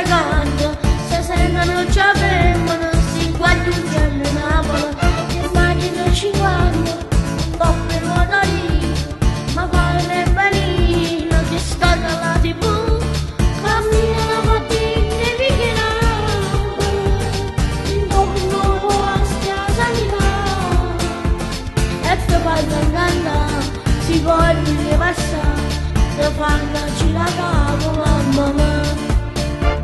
canto, se sembra non ci avevano, si guarda un giorno in Napoli, immagino 50, un po' per motorino, ma pare nel panino che sta dalla TV, cammina la mattina e vigilando, intorno a stia sanità, e poi parla cantare, si può dire passare, e farci la capo, mamma mia.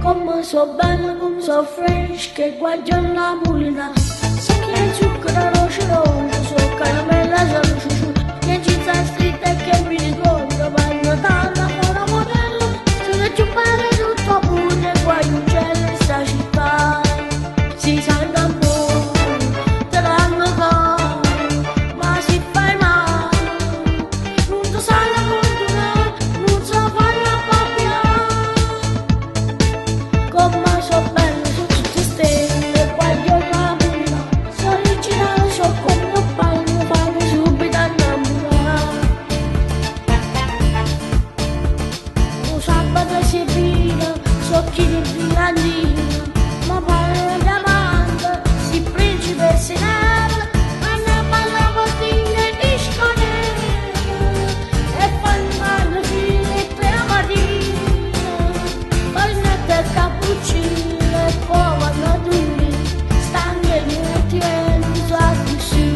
Come so bella, come so fresh, che guardo la mulina. Se che zucchero roce, so caramella, sono ciuciù. Che ci sta scritta e che mi ricordo, bagno tanta buona modello. Se ne giubbare tutto pure, guardo un cielo in sta città. Si sente un po', te l'hanno fatto, ma si fai male. Non ti sai la fortuna, non so fare la pappia. Come so bello su tutte stelle, guardo la mulina, sono originale, so come un bagno, fanno subito innamorare. Un sabato si vira, so chi di brillantina, ma pare una diamante, si principe si neve, ma ne balla mattina e discoteca, e fanno le file la mattina, poi mette cappuccino e poi vanno duri, stanche di mettieni, sa così.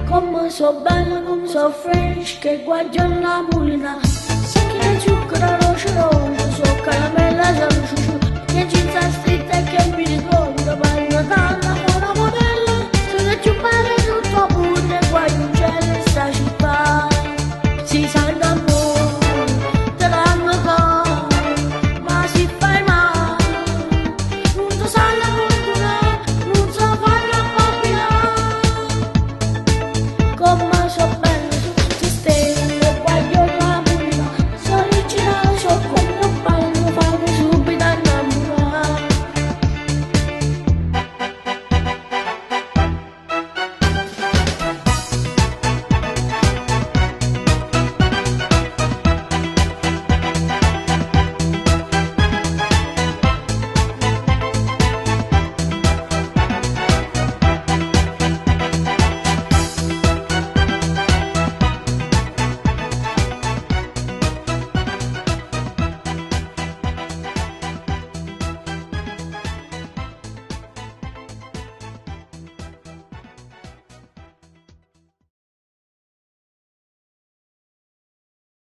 Come so bella, come so fresh, che guardo la mulina, se che zucchero roce, so caramella, sono ciuciù, che ci sta scritta e che mi ricordo,